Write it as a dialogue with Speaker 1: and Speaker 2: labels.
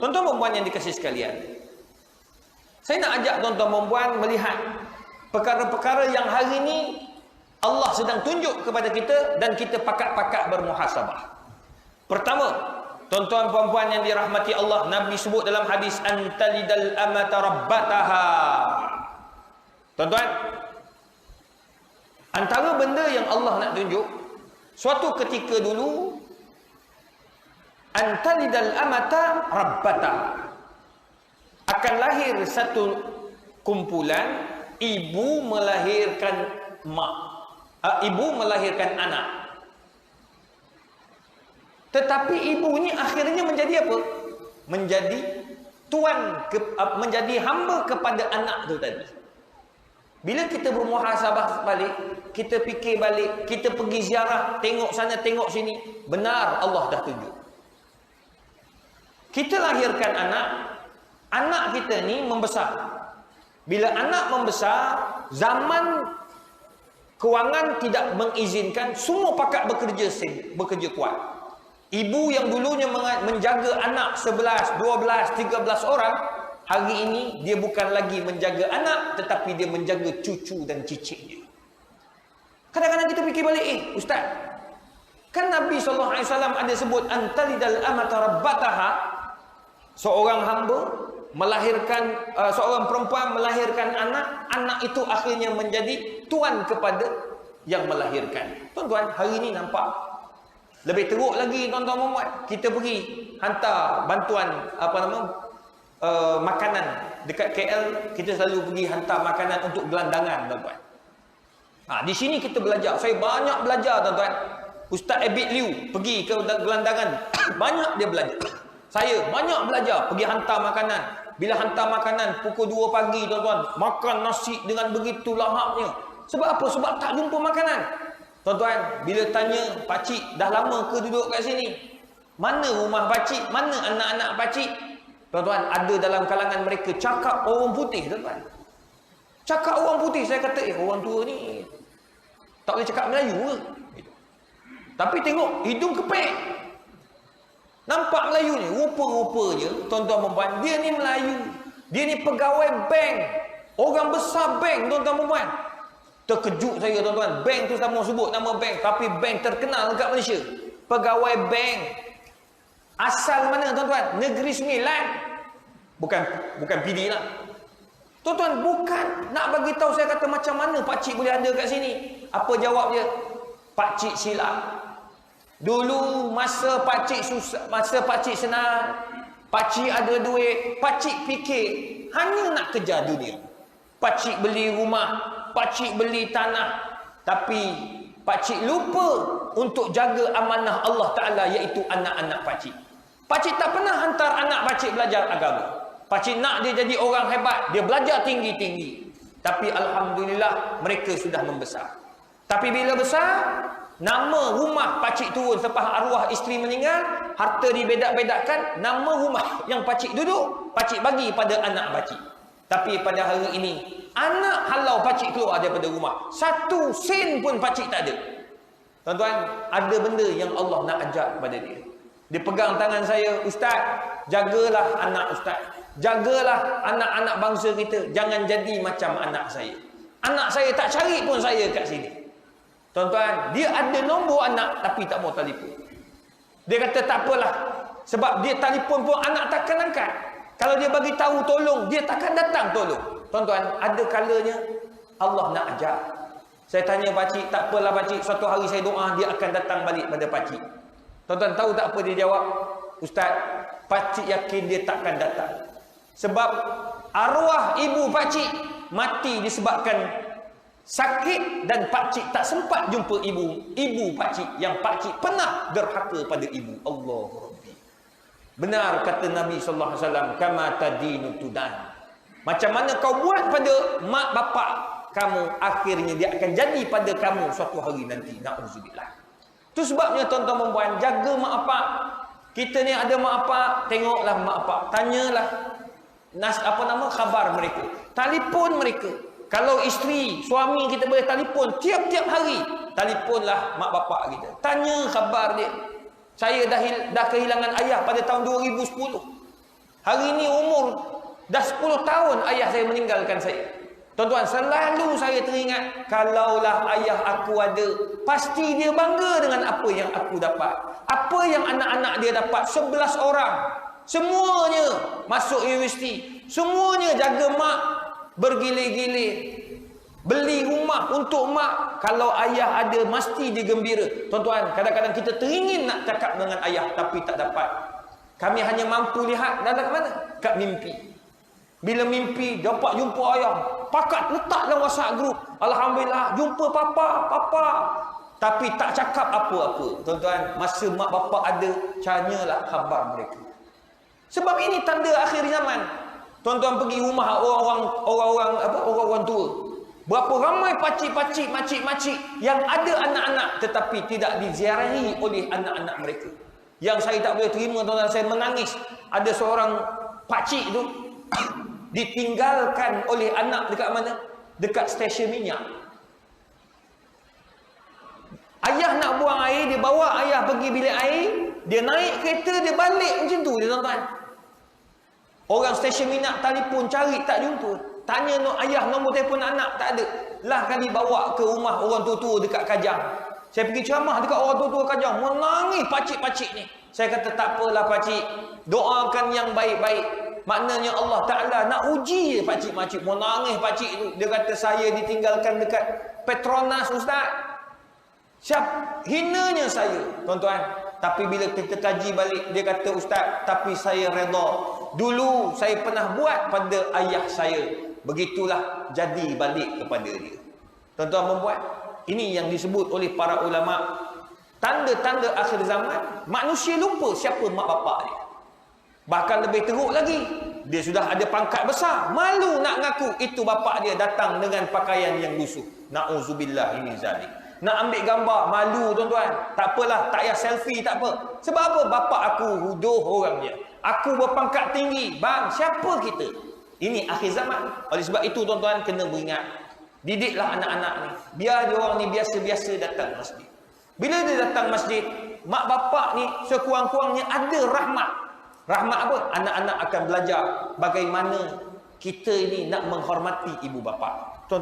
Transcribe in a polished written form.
Speaker 1: Tuan-tuan perempuan yang dikasihi sekalian, saya nak ajak tuan-tuan perempuan melihat perkara-perkara yang hari ini Allah sedang tunjuk kepada kita dan kita pakat-pakat bermuhasabah. Pertama, tuan-tuan perempuan yang dirahmati Allah, Nabi sebut dalam hadis antalidal amata rabbataha. Tuan-tuan, antara benda yang Allah nak tunjuk, suatu ketika dulu antalidal amata rabbataha, akan lahir satu kumpulan, ibu melahirkan ibu melahirkan anak. Tetapi ibu ni akhirnya menjadi apa? Menjadi menjadi hamba kepada anak tu tadi. Bila kita bermuhasabah balik, kita fikir balik, kita pergi ziarah, tengok sana tengok sini, benar Allah dah tunjuk. Kita lahirkan anak, anak kita ni membesar. Bila anak membesar, zaman kewangan tidak mengizinkan, semua pakat bekerja kuat. Ibu yang dulunya menjaga anak 11, 12, 13 orang, hari ini dia bukan lagi menjaga anak, tetapi dia menjaga cucu dan cicitnya. Kadang-kadang kita fikir balik, Ustaz, kan Nabi SAW ada sebut antalidal amata rabbataha, seorang hamba melahirkan, seorang perempuan melahirkan anak, anak itu akhirnya menjadi tuan kepada yang melahirkan. Tuan-tuan, hari ini nampak lebih teruk lagi, tuan-tuan perempuan. Kita pergi hantar bantuan makanan dekat KL, kita selalu pergi hantar makanan untuk gelandangan, tuan-tuan. Di sini kita belajar. Saya banyak belajar, tuan-tuan. Ustaz Abid Liu pergi ke gelandangan, banyak dia belajar. Saya banyak belajar, pergi hantar makanan. Bila hantar makanan pukul 2 pagi, tuan-tuan, makan nasi dengan begitu lahapnya. Sebab apa? Sebab tak jumpa makanan. Tuan-tuan, bila tanya pakcik, dah lama ke duduk kat sini? Mana rumah pakcik? Mana anak-anak pakcik? Tuan-tuan, ada dalam kalangan mereka cakap orang putih, tuan-tuan. Cakap orang putih. Saya kata, orang tua ni tak boleh cakap Melayu ke? Tapi tengok, hidung kepek. Nampak Melayu ni, rupa-rupanya, tuan-tuan perempuan, dia ni Melayu. Dia ni pegawai bank. Orang besar bank, tuan-tuan perempuan. Terkejut saya, tuan-tuan. Bank tu sama sebut nama bank, tapi bank terkenal dekat Malaysia. Pegawai bank. Asal mana, tuan-tuan? Negeri Sembilan. Bukan PD lah. Tuan-tuan, bukan nak bagi tahu saya kata macam mana pakcik boleh ada kat sini. Apa jawab dia? Pakcik silap. Dulu masa pakcik susah, masa pakcik senang, pakcik ada duit, pakcik fikir hanya nak kejar dunia. Pakcik beli rumah, pakcik beli tanah, tapi pakcik lupa untuk jaga amanah Allah Ta'ala, iaitu anak-anak pakcik. Pakcik tak pernah hantar anak pakcik belajar agama. Pakcik nak dia jadi orang hebat, dia belajar tinggi-tinggi. Tapi Alhamdulillah mereka sudah membesar. Tapi bila besar, nama rumah pakcik turun selepas arwah isteri meninggal, harta dibedak-bedakkan, nama rumah yang pakcik duduk, pakcik bagi pada anak pakcik. Tapi pada hari ini, anak halau pakcik keluar daripada rumah. 1 sen pun pakcik tak ada. Tuan-tuan, ada benda yang Allah nak ajar kepada dia. Dia pegang tangan saya, Ustaz, jagalah anak Ustaz. Jagalah anak-anak bangsa kita. Jangan jadi macam anak saya. Anak saya tak cari pun saya kat sini. Tuan-tuan, dia ada nombor anak tapi tak mau telefon. Dia kata tak apalah. Sebab dia telefon pun anak takkan angkat. Kalau dia bagi tahu tolong, dia takkan datang tolong. Tuan-tuan, ada kalanya Allah nak ajar. Saya tanya pakcik, tak apalah pakcik, suatu hari saya doa dia akan datang balik pada pakcik. Tuan-tuan tahu tak apa dia jawab? Ustaz, pakcik yakin dia takkan datang. Sebab arwah ibu pakcik mati disebabkan sakit dan pakcik tak sempat jumpa ibu pakcik yang pakcik pernah derhaka pada ibu. Allah Rabbi. Benar kata Nabi sallallahu alaihi wasallam, kama tadinu tudan. Macam mana kau buat pada mak bapak kamu, akhirnya dia akan jadi pada kamu suatu hari nanti. Nauzubillah. Itu sebabnya tuan-tuan perempuan, jaga mak bapak. Kita ni ada mak bapak, tengoklah mak bapak, tanyalah khabar mereka. Telefon mereka. Kalau isteri, suami kita boleh telefon tiap-tiap hari, telefonlah mak bapak kita. Tanya khabar dia. Saya dah kehilangan ayah pada tahun 2010. Hari ini umur dah 10 tahun ayah saya meninggalkan saya. Tuan-tuan, selalu saya teringat, kalaulah ayah aku ada, pasti dia bangga dengan apa yang aku dapat. Apa yang anak-anak dia dapat, 11 orang. Semuanya masuk universiti. Semuanya jaga mak bergilir-gilir. Beli rumah untuk mak. Kalau ayah ada, mesti dia gembira. Tuan-tuan, kadang-kadang kita teringin nak cakap dengan ayah, tapi tak dapat. Kami hanya mampu lihat dalam mana? Kat mimpi. Bila mimpi, dapat jumpa ayah, pakat letak dalam WhatsApp group. Alhamdulillah, jumpa papa. Tapi tak cakap apa-apa. Tuan-tuan, masa mak bapak ada, tanyalah khabar mereka. Sebab ini tanda akhir zaman. Tuan-tuan pergi rumah orang-orang tua. Berapa ramai pakcik-pakcik, makcik-makcik yang ada anak-anak tetapi tidak diziarahi oleh anak-anak mereka. Yang saya tak boleh terima, tuan-tuan, saya menangis. Ada seorang pakcik tu ditinggalkan oleh anak dekat mana? Dekat stesen minyak. Ayah nak buang air, dia bawa ayah pergi bilik air, dia naik kereta, dia balik macam tu dia, tuan-tuan. Orang stesen minyak telefon cari tak jumpa. Tanya ayah nombor telefon anak, tak ada. Lah kali bawa ke rumah orang tua-tua dekat Kajang. Saya pergi ceramah dekat orang tua-tua Kajang, menangis pakcik-pakcik ni. Saya kata tak apalah pakcik, doakan yang baik-baik. Maknanya Allah Ta'ala nak uji pakcik-pakcik. Menangis pakcik tu. Dia kata saya ditinggalkan dekat Petronas, Ustaz. Hinanya saya, tuan-tuan. Tapi bila kita kaji balik, dia kata, Ustaz, tapi saya redha. Dulu saya pernah buat pada ayah saya. Begitulah jadi balik kepada dia. Tuan-tuan membuat. Ini yang disebut oleh para ulama. Tanda-tanda akhir zaman. Manusia lupa siapa mak bapak dia. Bahkan lebih teruk lagi. Dia sudah ada pangkat besar. Malu nak ngaku itu bapak dia datang dengan pakaian yang lusuh. Na'udzubillah min zalik. Nak ambil gambar, malu tuan-tuan. Tak apalah, tak payah selfie, tak apa. Sebab apa? Bapak aku huduh orangnya. Aku berpangkat tinggi. Bang, siapa kita? Ini akhir zaman. Oleh sebab itu tuan-tuan kena beringat. Didiklah anak-anak ni. Biar dia orang ni biasa-biasa datang masjid. Bila dia datang masjid, mak bapak ni sekurang-kurangnya ada rahmat. Rahmat apa? Anak-anak akan belajar bagaimana kita ini nak menghormati ibu bapa.